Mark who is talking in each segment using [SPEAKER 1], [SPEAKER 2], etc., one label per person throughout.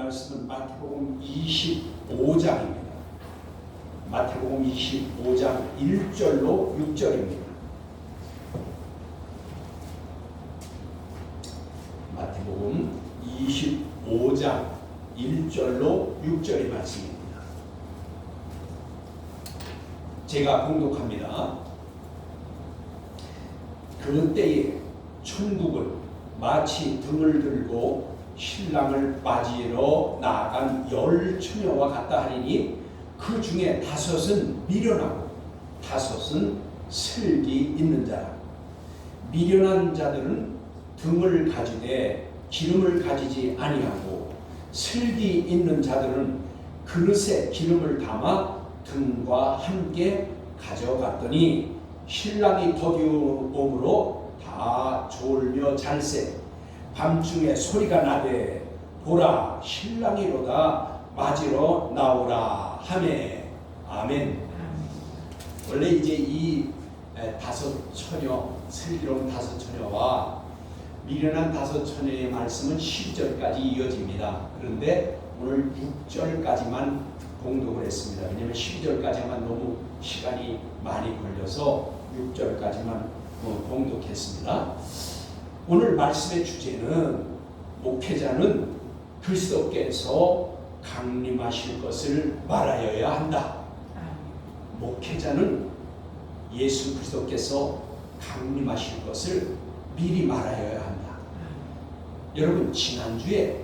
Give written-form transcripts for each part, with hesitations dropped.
[SPEAKER 1] 말씀은 마태복음 25장입니다. 마태복음 25장 1절로 6절입니다. 마태복음 25장 1절로 6절의 말씀입니다. 제가 봉독합니다. 그때에 천국은 마치 등을 들고 신랑을 맞이러 나아간 10 처녀와 같다 하리니 그 중에 5은 미련하고 5은 슬기 있는 자라. 미련한 자들은 등을 가지되 기름을 가지지 아니하고 슬기 있는 자들은 그릇에 기름을 담아 등과 함께 가져갔더니 신랑이 더디오므로 다 졸며 잘세. 밤중에 소리가 나되 보라 신랑이로다 맞으러 나오라 하매. 아멘. 원래 이제 이 5 처녀, 슬기로운 5 처녀와 미련한 5 처녀의 말씀은 12절까지 이어집니다. 그런데 오늘 6절까지만 봉독을 했습니다. 왜냐하면 12절까지만 너무 시간이 많이 걸려서 6절까지만 봉독했습니다. 오늘 말씀의 주제는 목회자는 그리스도께서 강림하실 것을 말하여야 한다. 목회자는 예수 그리스도께서 강림하실 것을 미리 말하여야 한다. 여러분 지난주에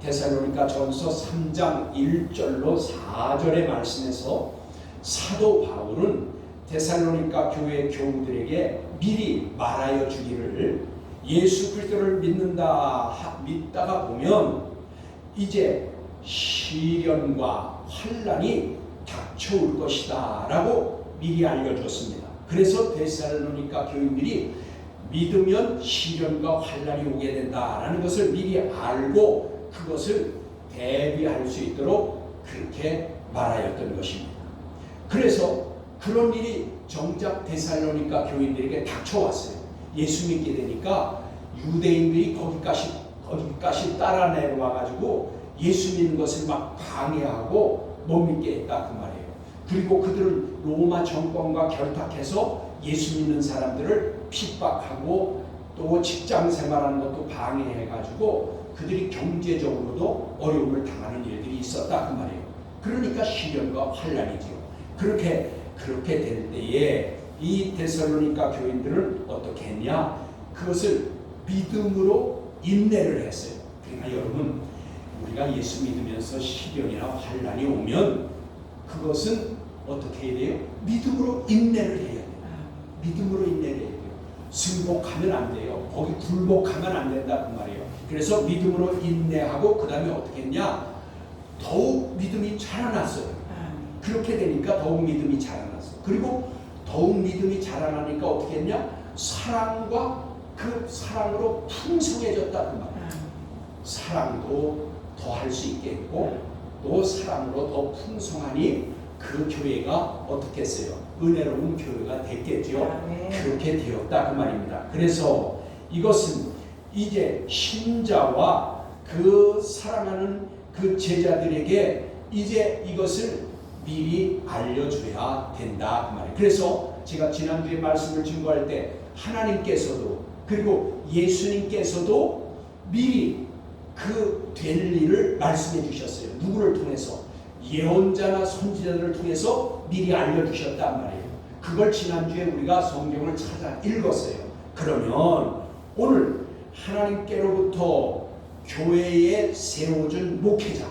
[SPEAKER 1] 데살로니가 전서 3장 1절로 4절의 말씀에서 사도 바울은 데살로니가 교회 교우들에게 미리 말하여 주기를 예수 그리스도를 믿다가 보면 이제 시련과 환난이 닥쳐올 것이다 라고 미리 알려줬습니다. 그래서 데살로니가 교인들이 믿으면 시련과 환난이 오게 된다라는 것을 미리 알고 그것을 대비할 수 있도록 그렇게 말하였던 것입니다. 그래서 그런 일이 정작 데살로니가 교인들에게 닥쳐왔어요. 예수 믿게 되니까 유대인들이 거기까지 따라 내려와가지고 예수 믿는 것을 막 방해하고 못 믿게 했다 그 말이에요. 그리고 그들은 로마 정권과 결탁해서 예수 믿는 사람들을 핍박하고 또 직장 생활하는 것도 방해해가지고 그들이 경제적으로도 어려움을 당하는 일들이 있었다 그 말이에요. 그러니까 시련과 환난이죠. 그렇게 될 때에 이 데살로니가 교인들은 어떻게 했냐? 그것을 믿음으로 인내를 했어요. 그러니까 여러분 우리가 예수 믿으면서 시련이나 환난이 오면 그것은 어떻게 해야 돼요? 믿음으로 인내를 해야 돼요. 믿음으로 인내를 해야 돼요. 승복하면 안 돼요. 거기 굴복하면 안 된다 그 말이에요. 그래서 믿음으로 인내하고 그 다음에 어떻게 했냐? 더욱 믿음이 자라났어요. 그렇게 되니까 더욱 믿음이 자라났어요. 그리고 더욱 믿음이 자라나니까 어떻게 했냐? 사랑과 그 사랑으로 풍성해졌다 그 말이에요. 사랑도 더 할 수 있게 했고 또 사랑으로 더 풍성하니 그 교회가 어떻게 했어요? 은혜로운 교회가 됐겠죠. 그렇게 되었다 그 말입니다. 그래서 이것은 이제 신자와 그 사랑하는 그 제자들에게 이제 이것을 미리 알려줘야 된다 그 말이에요. 그래서 제가 지난주에 말씀을 증거할 때 하나님께서도 그리고 예수님께서도 미리 그 될 일을 말씀해 주셨어요. 누구를 통해서? 예언자나 선지자들을 통해서 미리 알려주셨단 말이에요. 그걸 지난주에 우리가 성경을 찾아 읽었어요. 그러면 오늘 하나님께로부터 교회에 세워준 목회자,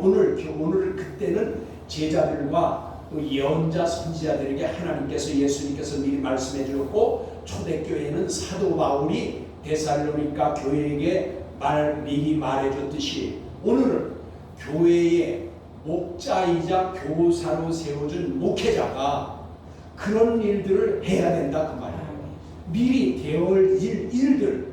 [SPEAKER 1] 오늘 그때는 제자들과 또 예언자 선지자들에게 하나님께서 예수님께서 미리 말씀해 주었고 초대교회는 사도 바울이 데살로니가 교회에게 미리 말해 줬듯이 오늘은 교회의 목자이자 교사로 세워준 목회자가 그런 일들을 해야 된다 그 말이에요. 미리 되어올 일들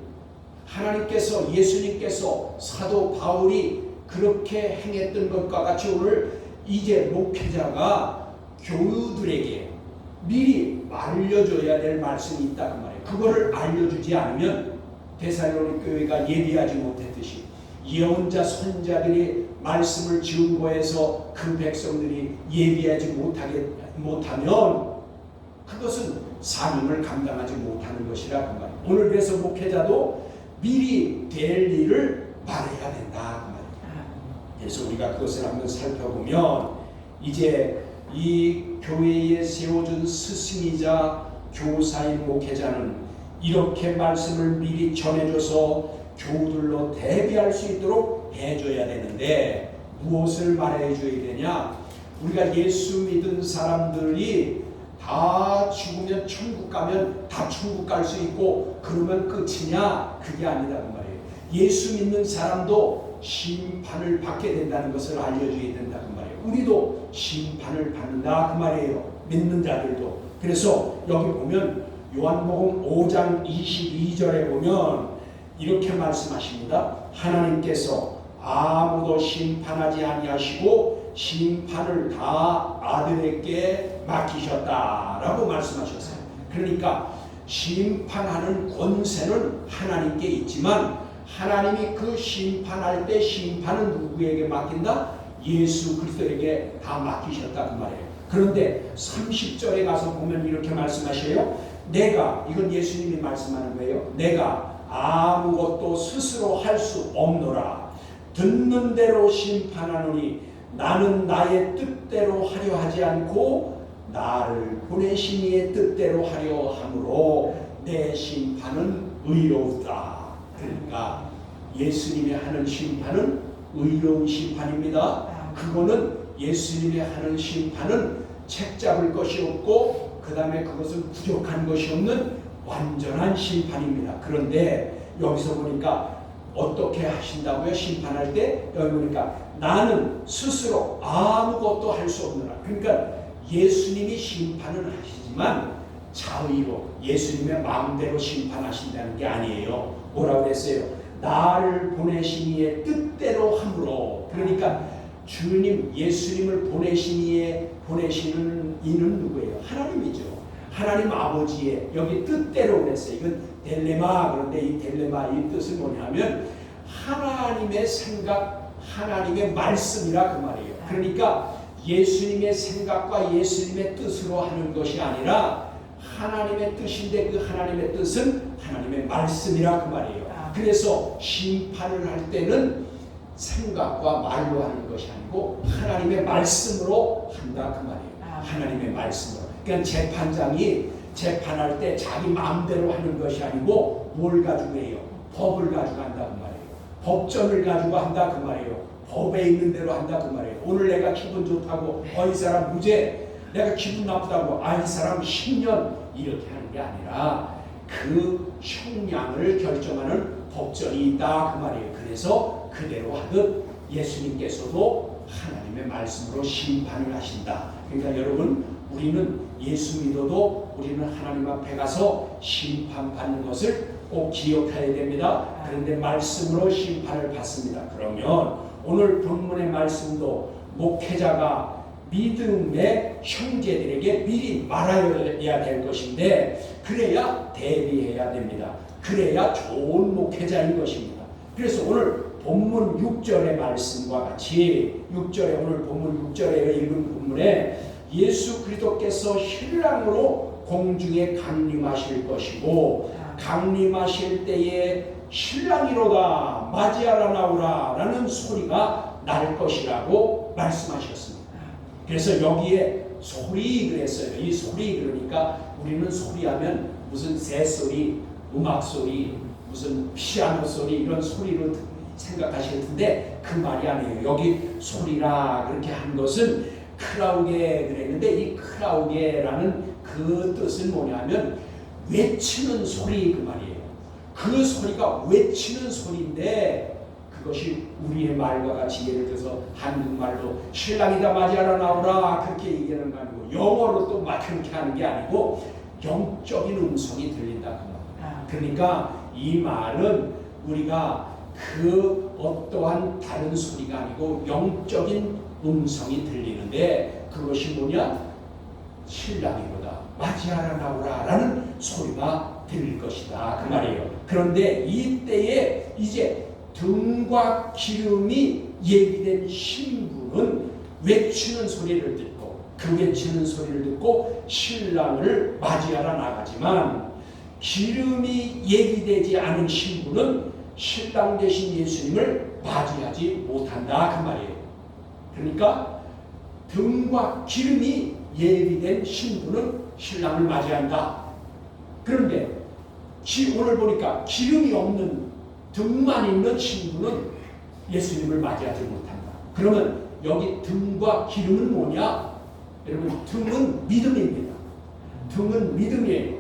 [SPEAKER 1] 하나님께서 예수님께서 사도 바울이 그렇게 행했던 것과 같이 오늘 이제 목회자가 교우들에게 미리 알려줘야 될 말씀이 있다 그 말이에요. 그거를 알려주지 않으면 데살로니가 교회가 예비하지 못했듯이 예언자 선자들이 말씀을 증거해서 그 백성들이 예비하지 못하면 그것은 사명을 감당하지 못하는 것이라 그 말이에요. 오늘 그래서 목회자도 미리 될 일을 말해야 된다 그 말이에요. 그래서 우리가 그것을 한번 살펴보면 이제 이 교회에 세워준 스승이자 교사인 목회자는 이렇게 말씀을 미리 전해줘서 교우들로 대비할 수 있도록 해줘야 되는데 무엇을 말해줘야 되냐? 우리가 예수 믿은 사람들이 다 죽으면 천국 가면 다 천국 갈 수 있고 그러면 끝이냐? 그게 아니다 그 말이에요. 예수 믿는 사람도 심판을 받게 된다는 것을 알려줘야 된다 그 말이에요. 우리도 심판을 받는다 그 말이에요. 믿는 자들도. 그래서 여기 보면 요한복음 5장 22절에 보면 이렇게 말씀하십니다. 하나님께서 아무도 심판하지 아니하시고 심판을 다 아들에게 맡기셨다라고 말씀하셨어요. 그러니까 심판하는 권세는 하나님께 있지만 하나님이 그 심판할 때 심판은 누구에게 맡긴다? 예수 그리스도에게 다 맡기셨다 그 말이에요. 그런데 30절에 가서 보면 이렇게 말씀하셔요. 내가, 이건 예수님이 말씀하는 거예요. 내가 아무것도 스스로 할 수 없노라. 듣는 대로 심판하노니 나는 나의 뜻대로 하려 하지 않고 나를 보내신 이의 뜻대로 하려 하므로 내 심판은 의로우다. 그러니까 예수님이 하는 심판은 의로운 심판입니다. 그거는 예수님이 하는 심판은 책 잡을 것이 없고 그 다음에 그것은 부족한 것이 없는 완전한 심판입니다. 그런데 여기서 보니까 어떻게 하신다고요? 심판할 때 여기 보니까 나는 스스로 아무것도 할 수 없느라. 그러니까 예수님이 심판은 하시지만 자의로 예수님의 마음대로 심판하신다는 게 아니에요. 뭐라고 그랬어요? 나를 보내신 이의 뜻대로 함으로. 그러니까 주님 예수님을 보내시는 이는 누구예요? 하나님이죠. 하나님 아버지의 여기 뜻대로 그랬어요. 이건 델레마. 그런데 이 델레마 이 뜻은 뭐냐면 하나님의 생각, 하나님의 말씀이라 그 말이에요. 그러니까 예수님의 생각과 예수님의 뜻으로 하는 것이 아니라 하나님의 뜻인데 그 하나님의 뜻은 하나님의 말씀이라 그 말이에요. 그래서 심판을 할 때는 생각과 말로 하는 것이 아니고 하나님의 말씀으로 한다 그 말이에요. 하나님의 말씀으로. 그러니까 재판장이 재판할 때 자기 마음대로 하는 것이 아니고 뭘 가지고 해요? 법을 가지고 한다 그 말이에요. 법전을 가지고 한다 그 말이에요. 법에 있는 대로 한다 그 말이에요. 오늘 내가 기분 좋다고 이 사람 무죄, 내가 기분 나쁘다고 이 사람 10년 이렇게 하는 게 아니라 그 형량을 결정하는 법전이 있다 그 말이에요. 그래서 그대로 하듯 예수님께서도 하나님의 말씀으로 심판을 하신다. 그러니까 여러분 우리는 예수 믿어도 우리는 하나님 앞에 가서 심판받는 것을 꼭 기억해야 됩니다. 그런데 말씀으로 심판을 받습니다. 그러면 오늘 본문의 말씀도 목회자가 믿음의 형제들에게 미리 말해야 될 것인데 그래야 대비해야 됩니다. 그래야 좋은 목회자인 것입니다. 그래서 오늘 본문 6절의 말씀과 같이 6절에 오늘 본문 6절에 읽은 본문에 예수 그리스도께서 신랑으로 공중에 강림하실 것이고 강림하실 때에 신랑이로다 맞이하라 나오라 라는 소리가 날 것이라고 말씀하셨습니다. 그래서 여기에 소리 그랬어요. 이 소리 그러니까 우리는 소리하면 무슨 새소리, 음악소리, 무슨 피아노 소리 이런 소리로 생각하실 텐데 그 말이 아니에요. 여기 소리라 그렇게 한 것은 크라우게 그랬는데 이 크라우게라는 그 뜻은 뭐냐면 외치는 소리 그 말이에요. 그 소리가 외치는 소리인데 그것이 우리의 말과 같이 예를 들어서 한국말로 신랑이다 맞이하라 나오라 그렇게 얘기하는 거 아니고 영어로 또 그렇게 하는 게 아니고 영적인 음성이 들린다 그 말. 그러니까 이 말은 우리가 그 어떠한 다른 소리가 아니고 영적인 음성이 들리는데 그것이 뭐냐? 신랑이로다 맞이하라 나오라 라는 소리가 들릴 것이다 그 말이에요. 그런데 이때에 이제 등과 기름이 예비된 신부는 외치는 소리를 듣고 그 외치는 소리를 듣고 신랑을 맞이하러 나가지만 기름이 예비되지 않은 신부는 신랑 되신 예수님을 맞이하지 못한다 그 말이에요. 그러니까 등과 기름이 예비된 신부는 신랑을 맞이한다. 그런데 오늘 보니까 기름이 없는 등만 있는 신부는 예수님을 맞이하지 못한다. 그러면 여기 등과 기름은 뭐냐? 여러분, 등은 믿음입니다. 등은 믿음이에요.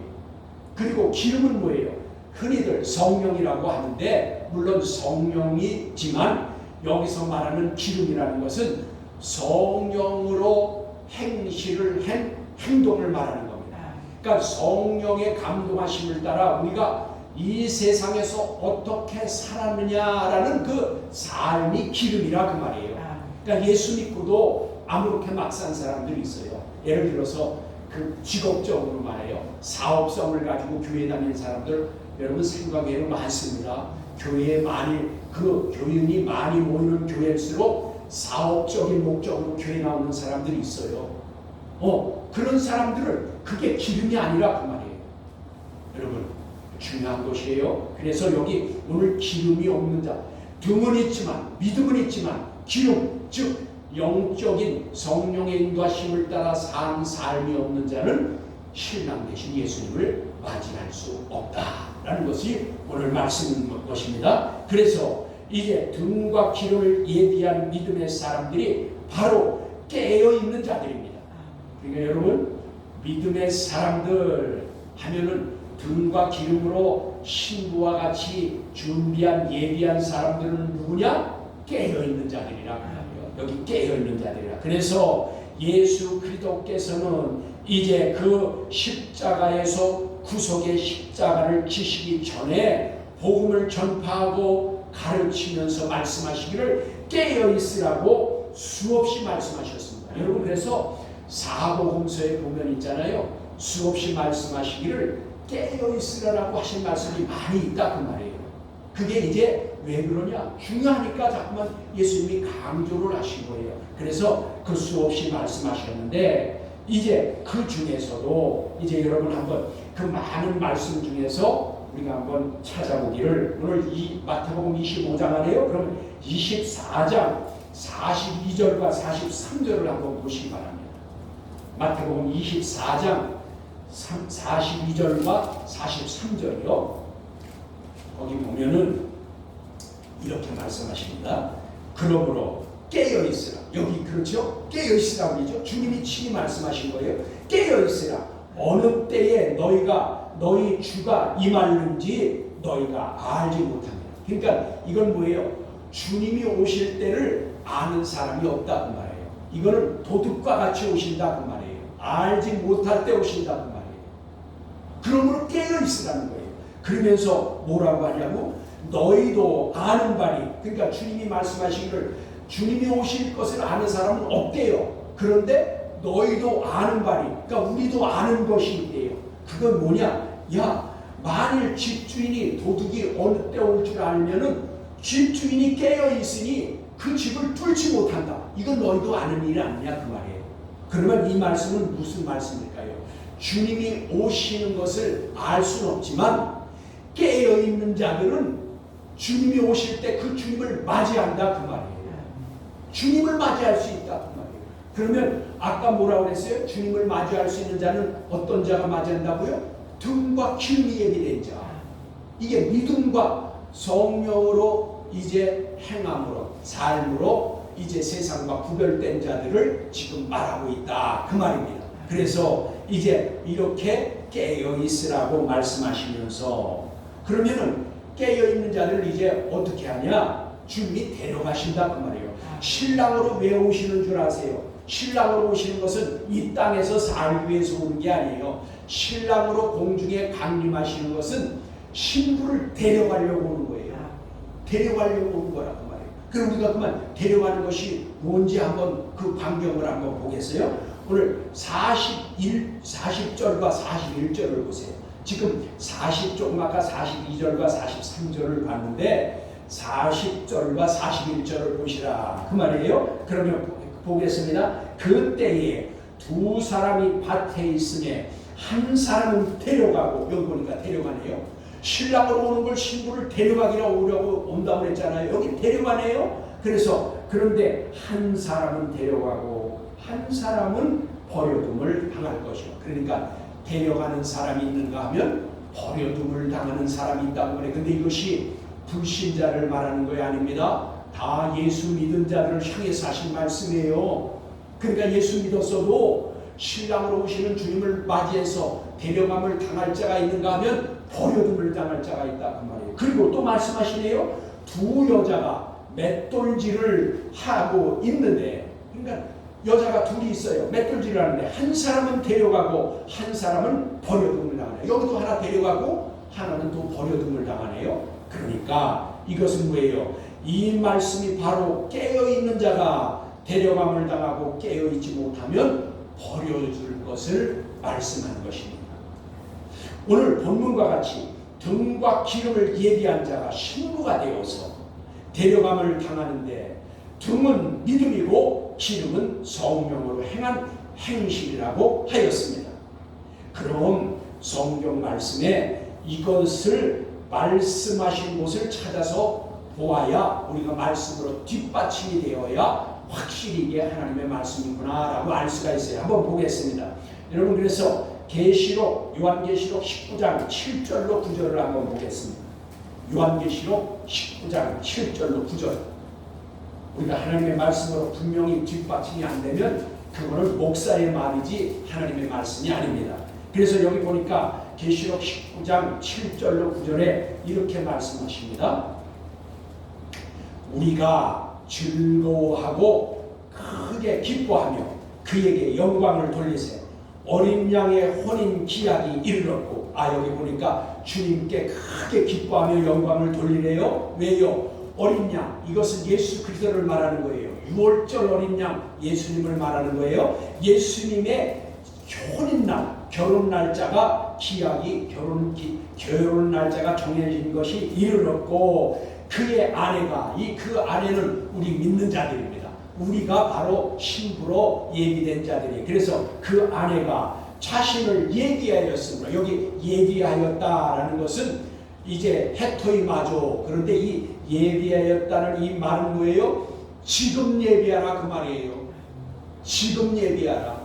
[SPEAKER 1] 그리고 기름은 뭐예요? 흔히들 성령이라고 하는데 물론 성령이지만 여기서 말하는 기름이라는 것은 성령으로 행실을 한 행동을 말하는 겁니다. 그러니까 성령의 감동하심을 따라 우리가 이 세상에서 어떻게 살았느냐라는 그 삶이 기름이라 그 말이에요. 그러니까 예수 믿고도 아무렇게 막 산 사람들이 있어요. 예를 들어서 그 직업적으로 말해요. 사업성을 가지고 교회 다니는 사람들 여러분 생각에는 많습니다. 교회에 많이 그 교인이 많이 모이는 교회일수록 사업적인 목적으로 교회 나오는 사람들이 있어요. 그런 사람들은 그게 기름이 아니라 그 말이에요. 여러분 중요한 것이에요. 그래서 여기 오늘 기름이 없는 자, 등은 있지만 믿음은 있지만 기름 즉 영적인 성령의 인도하심을 따라 산 삶이 없는 자는 신랑 되신 예수님을 맞이할 수 없다라는 것이 오늘 말씀인 것입니다. 그래서 이제 등과 기름을 예비한 믿음의 사람들이 바로 깨어있는 자들입니다. 그러니까 여러분 믿음의 사람들 하면은 등과 기름으로 신부와 같이 준비한 예비한 사람들은 누구냐? 깨어있는 자들이라. 여기 깨어있는 자들이라. 그래서 예수 그리스도께서는 이제 그 십자가에서 구속의 십자가를 지시기 전에 복음을 전파하고 가르치면서 말씀하시기를 깨어있으라고 수없이 말씀하셨습니다. 여러분 그래서 사복음서에 보면 있잖아요. 수없이 말씀하시기를 깨어있으라고 하신 말씀이 많이 있다 그 말이에요. 그게 이제 왜 그러냐? 중요하니까 자꾸만 예수님이 강조를 하신 거예요. 그래서 그 수없이 말씀하셨는데 이제 그 중에서도 이제 여러분 한번 그 많은 말씀 중에서 우리가 한번 찾아보기를 오늘 이 마태복음 25장 안에요. 그러면 24장 42절과 43절을 한번 보시기 바랍니다. 마태복음 24장 42절과 43절이요. 거기 보면은 이렇게 말씀하십니다. 그러므로 깨어있으라. 여기 그렇죠? 깨어있으라고 그러죠. 주님이 친히 말씀하신 거예요. 깨어있으라. 어느 때에 너희 주가 임하는지 너희가 알지 못합니다. 그러니까 이건 뭐예요? 주님이 오실 때를 아는 사람이 없다 그 말이에요. 이거는 도둑과 같이 오신다 그 말이에요. 알지 못할 때 오신다 그 말이에요. 그러므로 깨어있으라는 거예요. 그러면서 뭐라고 하냐고? 너희도 아는 바니, 그러니까 주님이 말씀하시기를 주님이 오실 것을 아는 사람은 없대요. 그런데 너희도 아는 바니, 그러니까 우리도 아는 것이 있대요. 그건 뭐냐? 야, 만일 집주인이 도둑이 어느 때 올 줄 알면은 집주인이 깨어 있으니 그 집을 뚫지 못한다. 이건 너희도 아는 일 아니냐 그 말이에요. 그러면 이 말씀은 무슨 말씀일까요? 주님이 오시는 것을 알 수는 없지만 깨어 있는 자들은 주님이 오실 때 그 주님을 맞이한다 그 말이에요. 주님을 맞이할 수 있다 그 말이에요. 그러면 아까 뭐라고 그랬어요? 주님을 맞이할 수 있는 자는 어떤 자가 맞이한다고요? 등과 기름이 예비된 자. 이게 믿음과 성령으로 이제 행함으로 삶으로 이제 세상과 구별된 자들을 지금 말하고 있다 그 말입니다. 그래서 이제 이렇게 깨어 있으라고 말씀하시면서 그러면은 깨어있는 자들을 이제 어떻게 하냐? 주님이 데려가신다 그 말이에요. 신랑으로 왜 오시는 줄 아세요? 신랑으로 오시는 것은 이 땅에서 살기 위해서 오는 게 아니에요. 신랑으로 공중에 강림하시는 것은 신부를 데려가려고 오는 거예요. 데려가려고 오는 거라 그 말이에요. 그럼 우리가 그만 데려가는 것이 뭔지 한번 그 광경을 한번 보겠어요? 오늘 40절과 41절을 보세요. 지금 조금 아까 42절과 43절을 봤는데 40절과 41절을 보시라 그 말이에요. 그러면 보겠습니다. 그때에 두 사람이 밭에 있으니 한 사람은 데려가고, 여기 보니까 데려가네요. 신랑으로 오는 걸 신부를 데려가기라 오려고 온다고 그랬잖아요. 여기 데려가네요. 그래서 그런데 한 사람은 데려가고 한 사람은 버려둠을 당할 것이요. 그러니까 데려가는 사람이 있는가 하면 버려둠을 당하는 사람이 있다고 그래. 근데 이것이 불신자를 말하는 것이 아닙니다. 다 예수 믿은 자들을 향해서 하신 말씀이에요. 그러니까 예수 믿었어도 신랑으로 오시는 주님을 맞이해서 데려감을 당할 자가 있는가 하면 버려둠을 당할 자가 있다 그 말이에요. 그리고 또 말씀하시네요. 두 여자가 맷돌질을 하고 있는데, 그러니까 여자가 둘이 있어요. 맷돌질을 하는데 한 사람은 데려가고 한 사람은 버려둠을 당하네요. 여기도 하나 데려가고 하나는 또 버려둠을 당하네요. 그러니까 이것은 뭐예요? 이 말씀이 바로 깨어있는 자가 데려감을 당하고 깨어있지 못하면 버려줄 것을 말씀하는 것입니다. 오늘 본문과 같이 등과 기름을 예비한 자가 신부가 되어서 데려감을 당하는데, 등은 믿음이고 기름은 성령으로 행한 행실이라고 하였습니다. 그럼 성경 말씀에 이것을 말씀하신 곳을 찾아서 보아야, 우리가 말씀으로 뒷받침이 되어야 확실히 이게 하나님의 말씀이구나 라고 알 수가 있어요. 한번 보겠습니다. 여러분, 그래서 계시록, 요한계시록 19장 7절로 9절을 한번 보겠습니다. 요한계시록 19장 7절로 9절. 우리가 하나님의 말씀으로 분명히 뒷받침이 안 되면 그거는 목사의 말이지 하나님의 말씀이 아닙니다. 그래서 여기 보니까 계시록 19장 7절로 9절에 이렇게 말씀하십니다. 우리가 즐거워하고 크게 기뻐하며 그에게 영광을 돌리세. 어린 양의 혼인 기약이 이르렀고, 여기 보니까 주님께 크게 기뻐하며 영광을 돌리래요. 왜요? 어린 양, 이것은 예수 그리스도를 말하는 거예요. 6월절 어린 양, 예수님을 말하는 거예요. 예수님의 혼인날, 결혼 날짜가 기약이 결혼 날짜가 정해진 것이 이르렀고, 그의 아내가, 그 아내는 우리 믿는 자들입니다. 우리가 바로 신부로 예비된 자들이에요. 그래서 그 아내가 자신을 예비하였으므로, 여기 예비하였다라는 것은 이제 해토이마죠. 그런데 이 예비하였다는 이 말은 뭐예요? 지금 예비하라 그 말이에요. 지금 예비하라.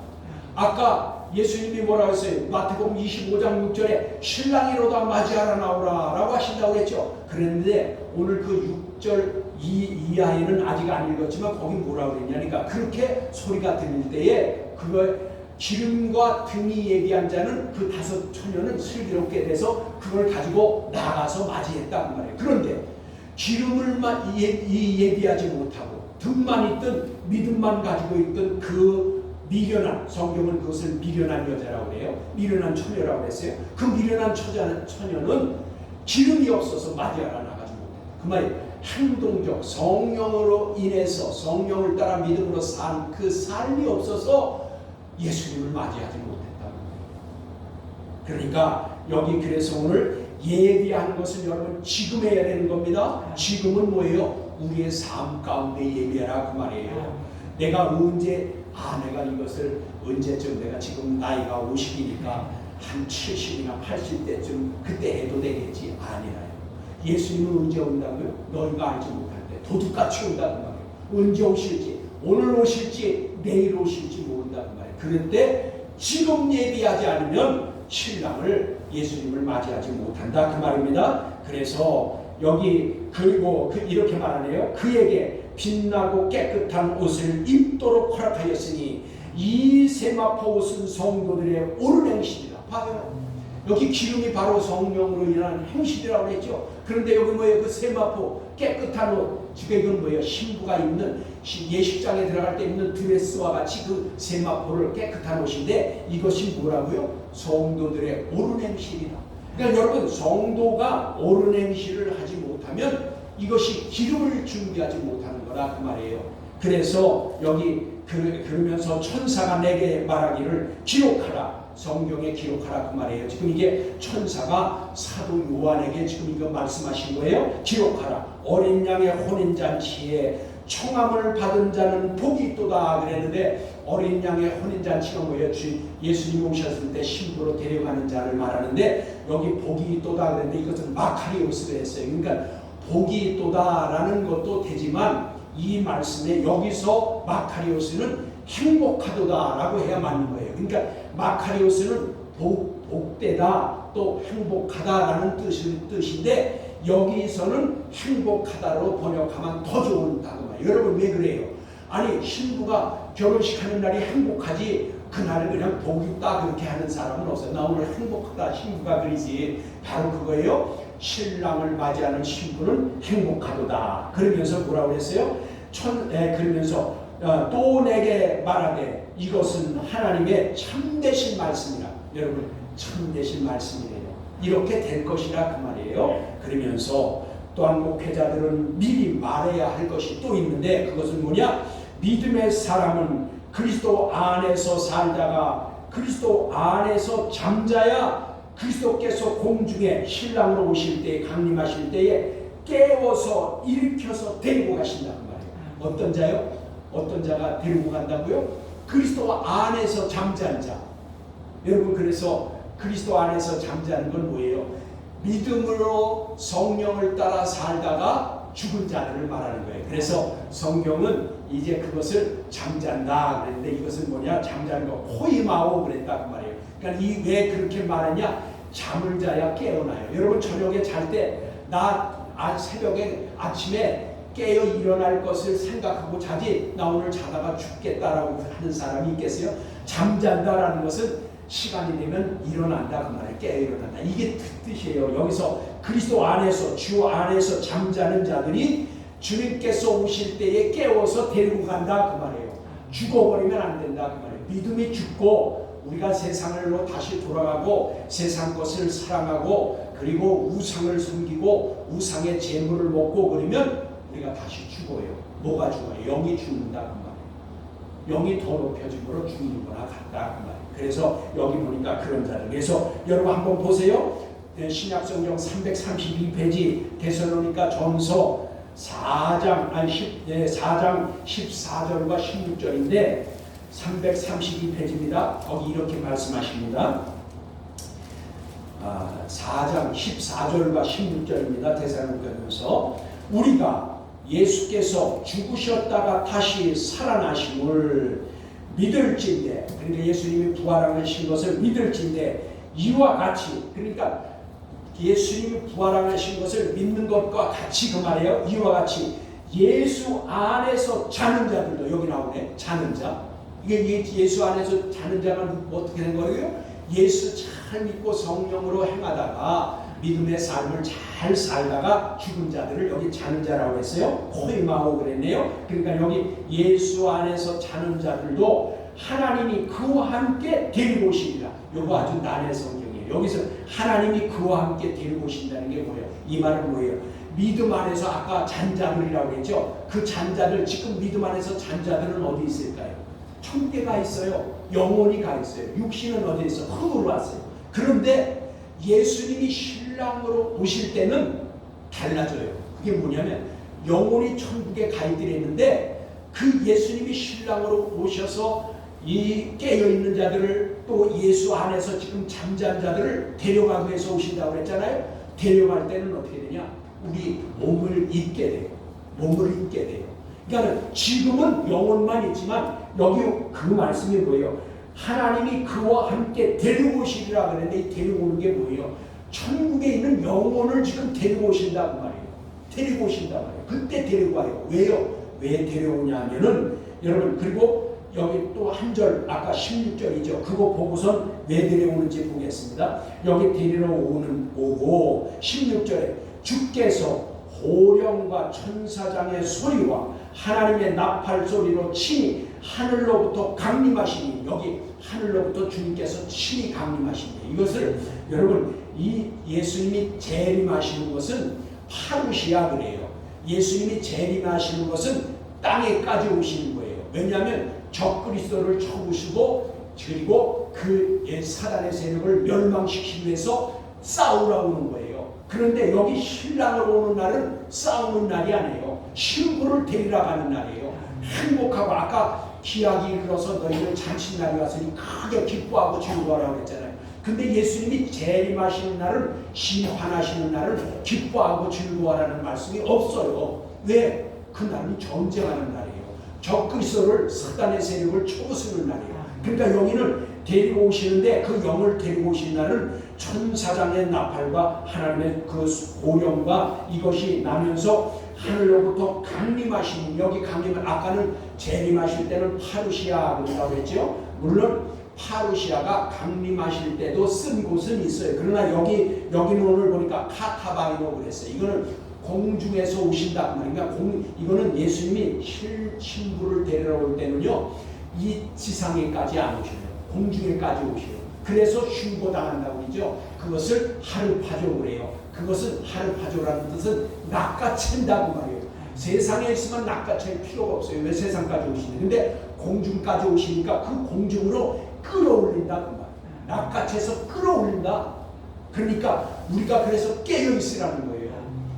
[SPEAKER 1] 아까 예수님이 뭐라고 했어요? 마태복음 25장 6절에 신랑이로다 맞이하라 나오라 라고 하신다고 했죠. 그런데 오늘 그 6절 이하에는 아직 안 읽었지만 거기 뭐라고 그랬냐니까, 그렇게 소리가 들릴 때에 그걸 기름과 등이 예비한 자는 그 5 처녀는 슬기롭게 돼서 그걸 가지고 나가서 맞이했다 그 말이에요. 그런데 기름을 예비하지 못하고 등만 있던, 믿음만 가지고 있던 그 미련한, 성경은 그것을 미련한 여자라고 그래요. 미련한 처녀라고 했어요. 그 미련한 처녀는 기름이 없어서 맞이하라 나가지 못했다 그 말이에요. 행동적, 성령으로 인해서 성령을 따라 믿음으로 산 그 삶이 없어서 예수님을 맞이하지 못했다. 그러니까 여기 그래서 오늘 예비하는 것은 여러분 지금 해야 되는 겁니다. 지금은 뭐예요? 우리의 삶 가운데 예비하라 그 말이에요. 내가 언제, 내가 이것을 언제쯤, 내가 지금 나이가 50이니까 한 70이나 80대쯤 그때 해도 되겠지. 아니라요. 예수님은 언제 온다고요? 너희가 알지 못할 때 도둑같이 온다고 말이에요. 언제 오실지, 오늘 오실지 내일 오실지 모른다고 말이에요. 그럴 때 지금 예비하지 않으면 신랑을, 예수님을 맞이하지 못한다 그 말입니다. 그래서 여기 그리고 이렇게 말하네요. 그에게 빛나고 깨끗한 옷을 입도록 허락하였으니 이 세마포 옷은 성도들의 옳은 행실이다. 봐요. 여기 기름이 바로 성령으로 인한 행실이라고 했죠. 그런데 여기 뭐예요? 그 세마포, 깨끗한 옷, 지금 이건 뭐예요? 신부가 입는, 예식장에 들어갈 때 입는 드레스와 같이 그 세마포를 깨끗한 옷인데, 이것이 뭐라고요? 성도들의 옳은 행실이다. 그러니까 여러분, 성도가 옳은 행실을 하지 못하면 이것이 기름을 준비하지 못하는 거다 그 말이에요. 그래서 여기 그러면서 천사가 내게 말하기를 기록하라. 성경에 기록하라 그 말이에요. 지금 이게 천사가 사도 요한에게 지금 이거 말씀하신 거예요. 기록하라. 어린 양의 혼인잔치에 청함을 받은 자는 복이 있도다 그랬는데, 어린 양의 혼인잔치가 뭐예요? 예수님 오셨을 때 신부로 데려가는 자를 말하는데, 여기 복이 있도다 그랬는데 이것은 마카리오스가 했어요. 그러니까 복이 있도다라는 것도 되지만 이 말씀에 여기서 마카리오스는 행복하도다라고 해야 맞는 거예요. 그러니까 마카리오스는 복되다 또 행복하다라는 뜻인데 여기서는 행복하다로 번역하면 더 좋은 단어예요. 여러분 왜 그래요? 아니 신부가 결혼식 하는 날이 행복하지 그날은 그냥 복 있다 그렇게 하는 사람은 없어요. 나 오늘 행복하다 신부가 그러지. 바로 그거예요. 신랑을 맞이하는 신부는 행복하도다. 그러면서 뭐라고 했어요? 그러면서 또 내게 말하되 이것은 하나님의 참되신 말씀이라. 여러분 참되신 말씀이래요. 이렇게 될 것이라 그 말이에요. 그러면서 또한 목회자들은 미리 말해야 할 것이 또 있는데 그것은 뭐냐? 믿음의 사람은 그리스도 안에서 살다가 그리스도 안에서 잠자야 그리스도께서 공중에 신랑으로 오실 때 강림하실 때에 깨워서 일으켜서 데리고 가신다 그 말이에요. 어떤 자요? 어떤 자가 데리고 간다고요? 그리스도 안에서 잠자는 자. 여러분 그래서 그리스도 안에서 잠자는 건 뭐예요? 믿음으로 성령을 따라 살다가 죽은 자들을 말하는 거예요. 그래서 성경은 이제 그것을 잠잔다 그랬는데 이것은 뭐냐? 잠자는 거 호이마오 그랬다 그 말이에요. 그러니까 이 왜 그렇게 말하냐? 잠을 자야 깨어나요. 여러분 저녁에 잘 때 나 새벽에 아침에 깨어 일어날 것을 생각하고 자지 나 오늘 자다가 죽겠다라고 하는 사람이 있겠어요? 잠잔다라는 것은 시간이 되면 일어난다 그 말이에요. 깨어 일어난다. 이게 뜻이에요. 여기서 그리스도 안에서 주 안에서 잠자는 자들이 주님께서 오실 때에 깨워서 데리고 간다 그 말이에요. 죽어버리면 안 된다 그 말이에요. 믿음이 죽고 우리가 세상으로 다시 돌아가고 세상 것을 사랑하고 그리고 우상을 섬기고 우상의 재물을 먹고 그러면 우리가 다시 죽어요. 뭐가 죽어요? 영이 죽는다 그 말이에요. 영이 더 높여짐으로 죽는 거나 같다 그 말이에요. 그래서 여기 보니까 그런 자들. 그래서 여러분 한번 보세요. 신약성경 332페이지 데살로니가 전서 4장 14절과 16절인데 332페이지입니다. 거기 이렇게 말씀하십니다. 4장 14절과 16절입니다. 데살로니가전서 우리가 예수께서 죽으셨다가 다시 살아나심을 믿을진대, 그러니까 예수님이 부활하신 것을 믿을진대 이와 같이, 그러니까 예수님이 부활하신 것을 믿는 것과 같이 그 말이에요. 이와 같이 예수 안에서 자는 자들도 여기 나오네. 자는 자. 이게 예수 안에서 자는 자는 어떻게 된 거예요? 예수 잘 믿고 성령으로 행하다가 믿음의 삶을 잘 살다가 죽은 자들을 여기 자는 자라고 했어요. 코이마오 그랬네요. 그러니까 여기 예수 안에서 자는 자들도 하나님이 그와 함께 데리고 오시리라. 이거 아주 난해 성경이에요. 여기서 하나님이 그와 함께 데리고 오신다는 게 뭐예요? 이 말은 뭐예요? 믿음 안에서 아까 잔자들이라고 했죠. 그 잔자들, 지금 믿음 안에서 잔자들은 어디 있을까요? 천국에 가 있어요. 영혼이 가 있어요. 육신은 어디 있어? 흙으로 왔어요. 그런데 예수님이 신랑으로 오실 때는 달라져요. 그게 뭐냐면 영혼이 천국에 가 있더랬는데 그 예수님이 신랑으로 오셔서 이 깨어있는 자들을 또 예수 안에서 지금 잠잔 자들을 데려가기 위해서 오신다고 그랬잖아요. 데려갈 때는 어떻게 되냐? 우리 몸을 입게 돼요. 몸을 입게 돼요. 그러니까 지금은 영혼만 있지만 여기 그 말씀이 뭐예요? 하나님이 그와 함께 데리고 오시리라 그랬는데 이 데리고 오는 게 뭐예요? 천국에 있는 영혼을 지금 데리고 오신다고 말이에요. 데리고 오신다고 말이에요. 그때 데리고 와요. 왜요? 왜 데려오냐 하면은 여러분 그리고 여기 또 한 절 아까 16절이죠. 그거 보고선 왜 데려오는지 보겠습니다. 여기 데리러 오고 16절에 주께서 호령과 천사장의 소리와 하나님의 나팔 소리로 친히 하늘로부터 강림하시니 여기 하늘로부터 주님께서 친히 강림하십니다. 이것을 여러분 이 예수님이 재림하시는 것은 파루시아 그래요. 예수님이 재림하시는 것은 땅에까지 오시는 거예요. 왜냐하면 적그리스도를 쳐부시고 그리고 그 사단의 세력을 멸망시키기 위해서 싸우러 오는 거예요. 그런데 여기 신랑을 오는 날은 싸우는 날이 아니에요. 신부를 데리러 가는 날이에요. 행복하고 아까 기약이 이르러서 너희는 잔칫날이 왔으니 크게 기뻐하고 즐거워하라고 했잖아요. 근데 예수님이 재림하시는 날은 심판하시는 날은 기뻐하고 즐거워하라는 말씀이 없어요. 왜? 그 날은 전쟁하는 날이에요. 적그리스도를 사단의 세력을 쳐부수는 날이에요. 그러니까 여기는 데리고 오시는데 그 영을 데리고 오시는 날은 천사장의 나팔과 하나님의 그 오령과 이것이 나면서 하늘로부터 강림하시는, 여기 강림은 아까는 재림하실 때는 파루시아 그런다고 했죠. 물론 파루시아가 강림하실 때도 쓴 곳은 있어요. 그러나 여기는 오늘 보니까 카타바이노 그랬어요. 이거는 공중에서 오신다. 그러니까 이거는 예수님이 신부를 데리러 올 때는요, 이 지상에까지 안 오셔요. 공중에까지 오셔요. 그래서 흉고당한다고 그러죠. 그것을 하르파조 그래요. 그것은 하르파조라는 뜻은 낚아챈다고 말이에요. 세상에 있으면 낚아챌 필요가 없어요. 왜 세상까지 오시니? 근데 공중까지 오시니까 그 공중으로 끌어올린다 그 말. 낚아채서 끌어올린다. 그러니까 우리가 그래서 깨어 있으라는 거예요.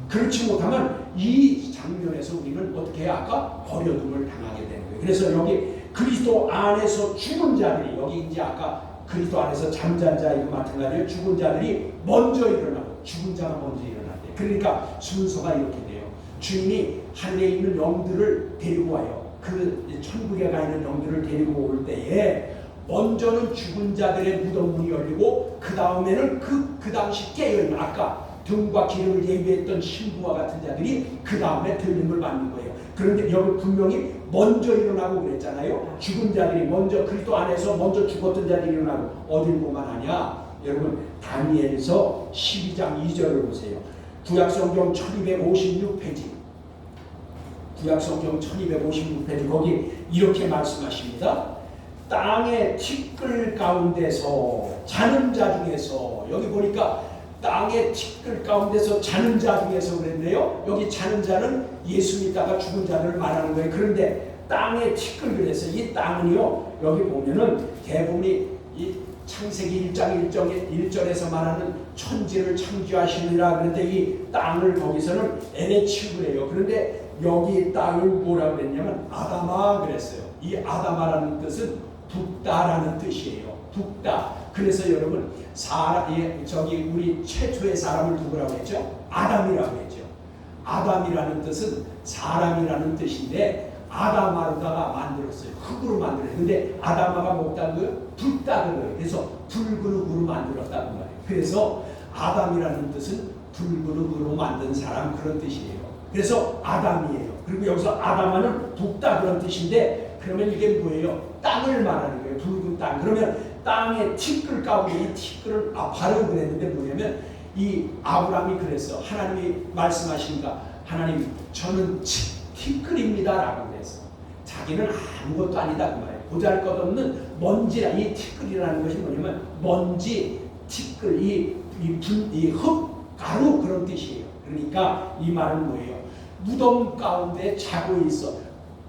[SPEAKER 1] 그렇지 못하면 이 장면에서 우리는 어떻게 해야 아까 버려둠을 당하게 되는 거예요. 그래서 여기 그리스도 안에서 죽은 자들이, 여기 이제 아까 그리스도 안에서 잠잔 자 이거 마찬가지예요. 죽은 자들이 먼저 일어나고 죽은 자가 먼저 일어났대. 그러니까 순서가 이렇게 돼요. 주인이 하늘에 있는 영들을 데리고 와요. 그 천국에 가 있는 영들을 데리고 올 때에 먼저는 죽은 자들의 무덤문이 열리고 그 다음에는 그 당시 깨어있는 아까 등과 기름을 예비했던 신부와 같은 자들이 그 다음에 들림을 받는 거예요. 그런데 여기 분명히 먼저 일어나고 그랬잖아요. 죽은 자들이 먼저 그리스도 안에서 먼저 죽었던 자들이 일어나고 어딜 보면 하냐? 여러분 다니엘서 12장 2절을 보세요. 구약성경 1256페이지 구약성경 1256페이지 거기 이렇게 말씀하십니다. 땅의 티끌 가운데서 자는 자 중에서, 여기 보니까 땅의 티끌 가운데서 자는 자 중에서 그랬네요. 여기 자는 자는 예수 믿다가 죽은 자들을 말하는 거예요. 그런데 땅의 티끌 그래서 이 땅은요, 여기 보면은 대부분이 이 창세기 1장 1절에서 말하는 천지를 창조하시느라, 그런데 이 땅을 거기서는 에레치우래요. 그런데 여기 땅을 뭐라고 그랬냐면 아다마 그랬어요. 이 아다마라는 뜻은 북다라는 뜻이에요. 북다. 그래서 여러분 저기 우리 최초의 사람을 누구라고 했죠? 아담이라고 했죠. 아담이라는 뜻은 사람이라는 뜻인데 아다마로다가 만들었어요. 흙으로 만들어요. 근데 아다마가 뭐다고요? 불다는 거예요. 그래서 붉은 흙으로 만들었다는 거예요. 그래서 아담이라는 뜻은 붉은 흙으로 만든 사람 그런 뜻이에요. 그래서 아담이에요. 그리고 여기서 아다마는 북다 그런 뜻인데 그러면 이게 뭐예요? 땅을 말하는 거예요. 붉은 땅. 그러면 땅의 티끌 가운데 이 티끌을 바로 그랬는데 뭐냐면 이 아브라함이 그랬어. 하나님이 말씀하시니까 하나님 저는 티끌입니다 라고 그랬어. 자기는 아무것도 아니다 그 말이에요. 보잘것없는 먼지라. 이 티끌이라는 것이 뭐냐면 먼지, 티끌, 이 흙, 가루 그런 뜻이에요. 그러니까 이 말은 뭐예요? 무덤 가운데 자고 있어.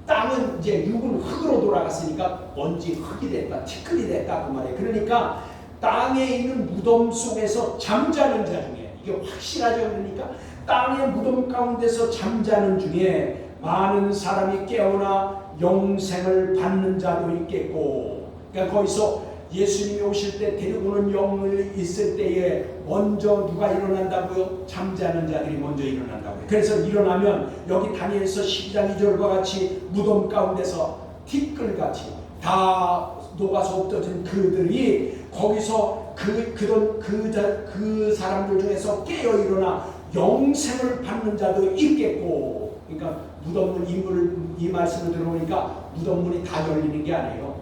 [SPEAKER 1] 땅은 이제 육은 흙으로 돌아갔으니까 먼지 흙이 됐다, 티끌이 됐다 그 말이에요. 그러니까 땅에 있는 무덤 속에서 잠자는 자 중에, 이게 확실하죠. 그러니까 땅의 무덤 가운데서 잠자는 중에 많은 사람이 깨어나 영생을 받는 자도 있겠고, 그러니까 거기서 예수님이 오실 때 데리고 오는 영을 있을 때에 먼저 누가 일어난다고요? 잠자는 자들이 먼저 일어난다고요. 그래서 일어나면 여기 다니엘서 12장 2절과 같이 무덤 가운데서 티끌같이 다 녹아서 없어진 그들이 거기서 그 사람들 중에서 깨어 일어나 영생을 받는 자도 있겠고, 그러니까 무덤문 이 말씀을 들어보니까 무덤문이 다 열리는 게 아니에요.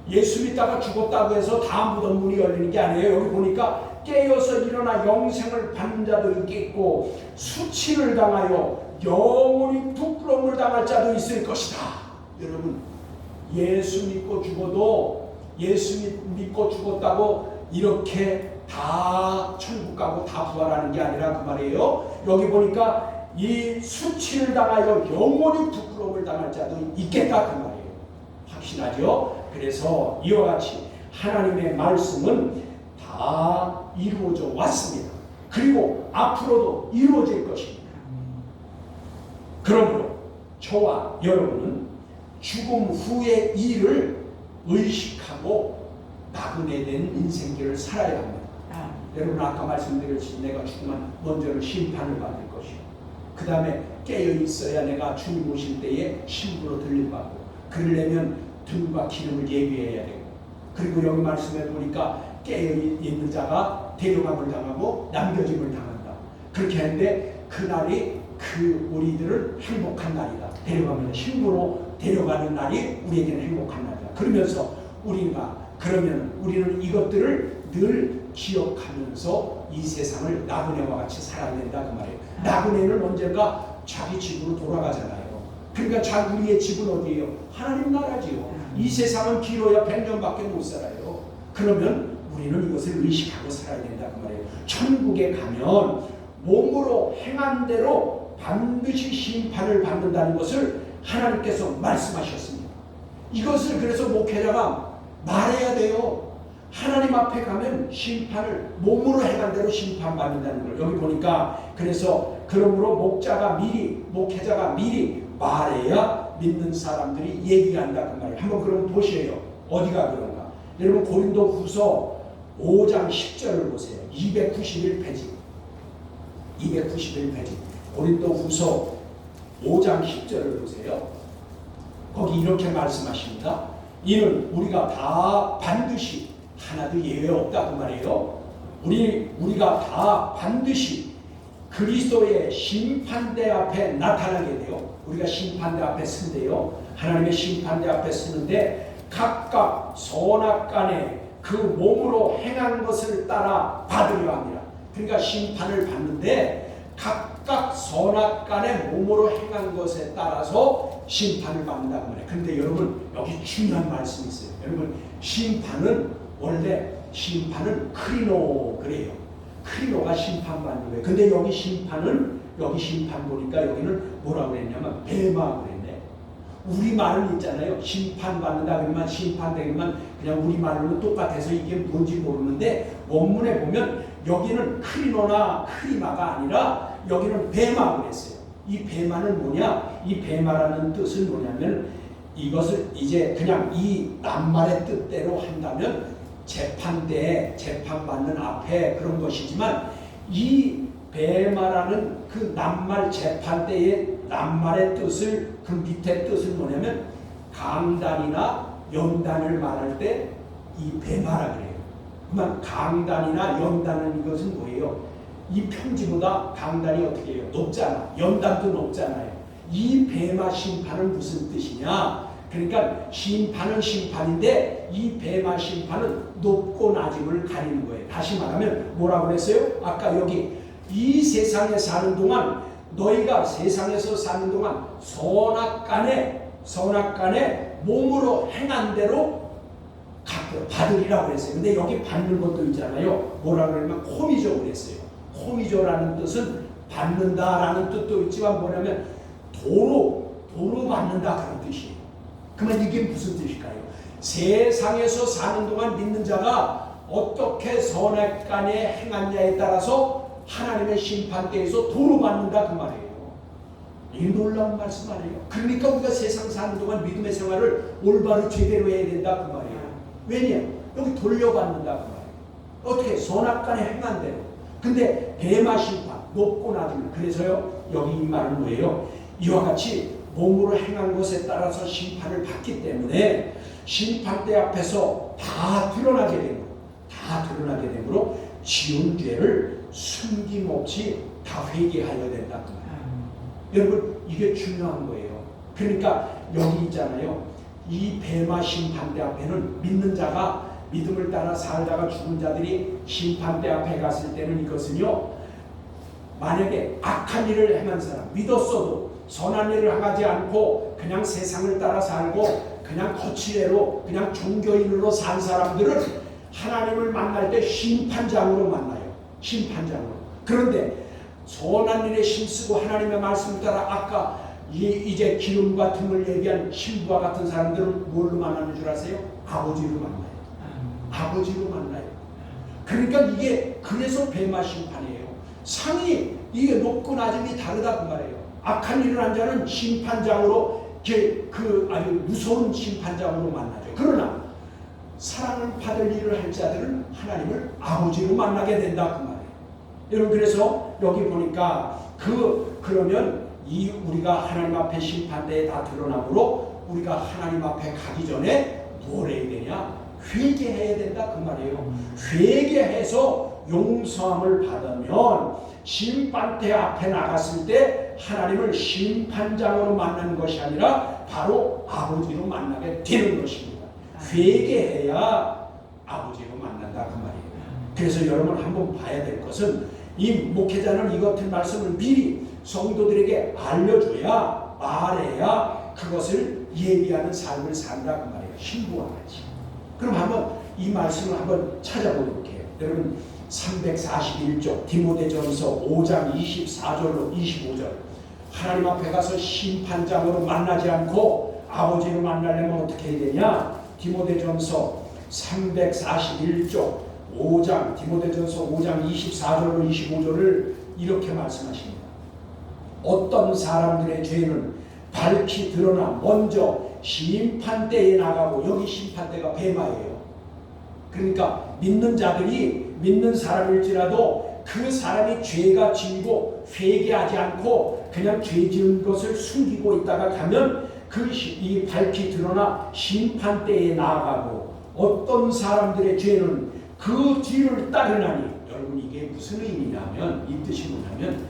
[SPEAKER 1] 예수 믿다가 죽었다고 해서 다 무덤문이 열리는 게 아니에요. 여기 보니까 깨어서 일어나 영생을 받는 자도 있겠고 수치를 당하여 영원히 부끄러움을 당할 자도 있을 것이다. 여러분 예수 믿고 죽어도 예수 믿고 죽었다고 이렇게 다 천국 가고 다 부활하는 게 아니라 그 말이에요. 여기 보니까 이 수치를 당하여 영원히 부끄러움을 당할 자도 있겠다 그 말이에요. 확신하죠? 그래서 이와 같이 하나님의 말씀은 다 이루어져 왔습니다. 그리고 앞으로도 이루어질 것입니다. 그러므로 저와 여러분은 죽음 후의 일을 의식하고 나그네된 인생길을 살아야 합니다. 여러분 아까 말씀드렸듯이 내가 죽으면 먼저는 심판을 받을 것이요. 그 다음에 깨어 있어야 내가 주님 오실 때에 신부로 들림받고 그러려면 등과 기름을 예비해야 되고 그리고 여기 말씀해 보니까 깨어 있는 자가 데려감을 당하고 남겨짐을 당한다. 그렇게 하는데 그날이 그 우리들은 행복한 날이다. 데려가면 신부로 데려가는 날이 우리에게는 행복한 날이다. 그러면서 그러면 우리는 이것들을 늘 기억하면서 이 세상을 나그네와 같이 살아야 된다 그 말이에요. 나그네는 언젠가 자기 집으로 돌아가잖아요. 그러니까 우리의 집은 어디예요? 하나님 나라지요. 이 세상은 길어야 100년밖에 못 살아요. 그러면 우리는 이것을 의식하고 살아야 된다 그 말이에요. 천국에 가면 몸으로 행한 대로 반드시 심판을 받는다는 것을 하나님께서 말씀하셨습니다. 이것을 그래서 목회자가 말해야 돼요. 하나님 앞에 가면 심판을 몸으로 행한 대로 심판받는다는 걸 여기 보니까 그래서 그러므로 목회자가 미리 말해야 믿는 사람들이 얘기한다 그 말이에요. 한번 그럼 보세요. 어디가 그런가? 여러분 고린도후서 5장 10절을 보세요. 291페이지 고린도후서 5장 10절을 보세요. 거기 이렇게 말씀하십니다. 이는 우리가 다 반드시 하나도 예외 없다 그 말이에요. 우리가 다 반드시 그리스도의 심판대 앞에 나타나게 돼요. 우리가 심판대 앞에 쓴대요. 하나님의 심판대 앞에 쓰는데 각각 선악간에 그 몸으로 행한 것을 따라 받으려 합니다. 그러니까 심판을 받는데 각각 선악간에 몸으로 행한 것에 따라서 심판을 받는다고 말해요. 그런데 여러분 여기 중요한 말씀이 있어요. 여러분 원래 심판은 크리노 그래요. 크리노가 심판받는 거예요. 근데 여기 심판 보니까 여기는 뭐라고 그랬냐면 배마 그랬네. 우리 말은 있잖아요. 심판받는다 그러면 심판되기만 그냥 우리 말로는 똑같아서 이게 뭔지 모르는데 원문에 보면 여기는 크리노나 크리마가 아니라 여기는 배마 그랬어요. 이 배마는 뭐냐? 이 배마라는 뜻은 뭐냐면 이것을 이제 그냥 이 낱말의 뜻대로 한다면 재판대에 재판받는 앞에 그런 것이지만 이 배마라는 그 낱말 재판대의 낱말의 뜻을 그 밑에 뜻은 뭐냐면 강단이나 연단을 말할 때 이 배마라 그래요. 그러면 강단이나 연단은 이것은 뭐예요? 이 평지보다 강단이 어떻게 해요? 높잖아. 연단도 높잖아요. 이 배마 심판은 무슨 뜻이냐? 그러니까 심판은 심판인데 이 배마 심판은 높고 낮음을 가리는 거예요. 다시 말하면 뭐라고 그랬어요? 아까 여기 이 세상에 사는 동안 너희가 세상에서 사는 동안 선악간에 몸으로 행한 대로 받으리라고 그랬어요. 근데 여기 받는 것도 있잖아요. 뭐라고 그러면 코미조 그랬어요. 코미조라는 뜻은 받는다라는 뜻도 있지만 뭐냐면 도로 받는다 그런 뜻이에요. 그러면 이게 무슨 뜻일까요? 세상에서 사는 동안 믿는 자가 어떻게 선악간에 행하냐에 따라서 하나님의 심판대에서 도로 받는다 그 말이에요. 이 놀라운 말씀 아니에요. 그러니까 우리가 세상 사는 동안 믿음의 생활을 올바로 제대로 해야 된다 그 말이에요. 왜냐? 여기 돌려받는다 그 말이에요. 어떻게 선악간에 행한 대로. 근데 배마 심판 높고 낮으면 그래서요 여기 이 말은 뭐예요? 이와 같이 몸으로 행한 것에 따라서 심판을 받기 때문에 심판대 앞에서 다 드러나게 되므로 지은 죄를 숨김없이 다 회개하여야 된다. 여러분 이게 중요한 거예요. 그러니까 여기 있잖아요. 이 배마 심판대 앞에는 믿는 자가 믿음을 따라 살다가 죽은 자들이 심판대 앞에 갔을 때는 이것은요 만약에 악한 일을 행한 사람 믿었어도 선한 일을 하지 않고 그냥 세상을 따라 살고 그냥 거치대로 그냥 종교인으로 산 사람들은 하나님을 만날 때 심판장으로 만나요. 심판장으로. 그런데 선한 일에 힘쓰고 하나님의 말씀을 따라 아까 이제 기름과 틈을 얘기한 신부와 같은 사람들은 뭘로 만나는 줄 아세요? 아버지로 만나요. 아버지로 만나요. 그러니까 이게 그래서 뱀마 심판이에요. 상이 이게 높고 낮음이 다르다 그 말이에요. 악한 일을 한 자는 심판장으로 그 아주 무서운 심판장으로 만나죠. 그러나 사랑을 받을 일을 할 자들은 하나님을 아버지로 만나게 된다 그 말이에요. 여러분 그래서 여기 보니까 그러면 우리가 하나님 앞에 심판대에 다 드러나므로 우리가 하나님 앞에 가기 전에 뭘 해야 되냐? 회개해야 된다 그 말이에요. 회개해서 용서함을 받으면 심판대 앞에 나갔을 때 하나님을 심판장으로 만나는 것이 아니라 바로 아버지로 만나게 되는 것입니다. 회개해야 아버지로 만난다 그 말이에요. 그래서 여러분 한번 봐야 될 것은 이 목회자는 이 같은 말씀을 미리 성도들에게 알려줘야 말해야 그것을 예비하는 삶을 산다 그 말이에요. 신부와 같이. 그럼 한번 이 말씀을 한번 찾아보도록 해요. 여러분 341쪽 디모데전서 5장 24절로 25절 하나님 앞에 가서 심판장으로 만나지 않고 아버지로 만나려면 어떻게 해야 되냐? 디모데전서 341쪽 5장 디모데전서 5장 24절로 25절을 이렇게 말씀하십니다. 어떤 사람들의 죄는 밝히 드러나 먼저 심판대에 나가고 여기 심판대가 뱀마예요. 그러니까 믿는 자들이 믿는 사람일지라도 그 사람이 죄가 지고 회개하지 않고 그냥 죄 지은 것을 숨기고 있다가 가면 이 밝히 드러나 심판대에 나아가고 어떤 사람들의 죄는 그 뒤를 따르나니 여러분 이게 무슨 의미냐면 이 뜻이 뭐냐면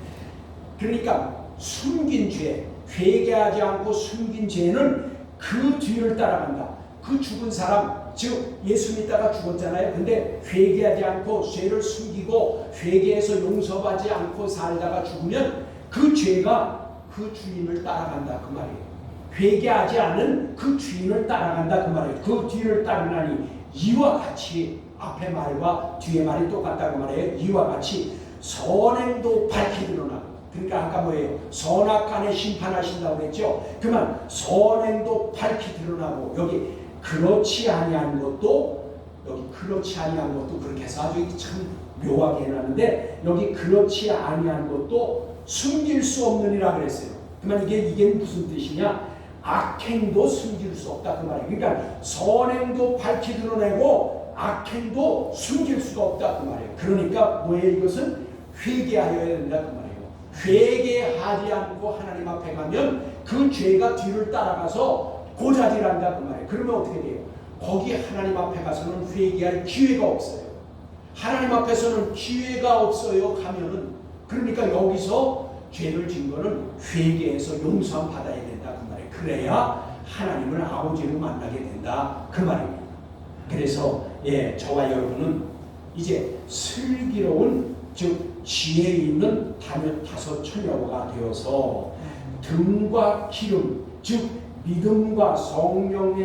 [SPEAKER 1] 그러니까 숨긴 죄 회개하지 않고 숨긴 죄는 그 뒤를 따라간다. 그 죽은 사람 즉 예수 믿다가 죽었잖아요. 근데 회개하지 않고 죄를 숨기고 회개해서 용서받지 않고 살다가 죽으면 그 죄가 그 주인을 따라간다 그 말이에요. 회개하지 않은 그 주인을 따라간다 그 말이에요. 그 뒤를 따르나니 이와 같이 앞에 말과 뒤에 말이 똑같다고 말해요. 이와 같이 선행도 밝히 드러나고 그러니까 아까 뭐예요? 선악간에 심판하신다고 그랬죠. 그만 선행도 밝히 드러나고 여기 그렇지 아니한 것도 여기 그렇지 아니한 것도 그렇게 해서 아주 참 묘하게 해놨는데 여기 그렇지 아니한 것도 숨길 수 없느니라 그랬어요. 그만 이게 무슨 뜻이냐? 악행도 숨길 수 없다 그 말이에요. 그러니까 선행도 밝히 드러내고 악행도 숨길 수가 없다 그 말이에요. 그러니까 뭐예요? 이것은 회개하여야 된다 그 말이에요. 회개하지 않고 하나님 앞에 가면 그 죄가 뒤를 따라가서 고자질한다 그 말이에요. 그러면 어떻게 돼요? 거기 하나님 앞에 가서는 회개할 기회가 없어요. 하나님 앞에서는 기회가 없어요. 가면은 그러니까 여기서 죄를 진 거는 회개해서 용서함 받아야 된다 그 말이에요. 그래야 하나님을 아버지로 만나게 된다 그 말입니다. 그래서 저와 여러분은 이제 슬기로운 즉 지혜 있는 다섯 처녀가 되어서 등과 기름 즉 믿음과 성령으로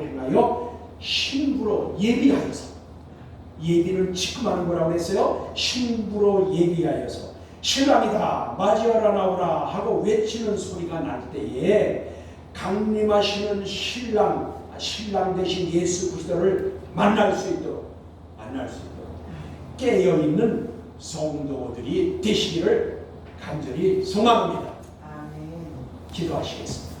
[SPEAKER 1] 행하여 신부로 예비하여서 예비는 직금하는 거라고 했어요. 신부로 예비하여서 신랑이다 맞이하라 나오라 하고 외치는 소리가 날 때에 강림하시는 신랑 대신 예수 그리스도를 만날 수 있도록 깨어있는 성도들이 되시기를 간절히 소망합니다.
[SPEAKER 2] 아멘.
[SPEAKER 1] 기도하시겠습니다.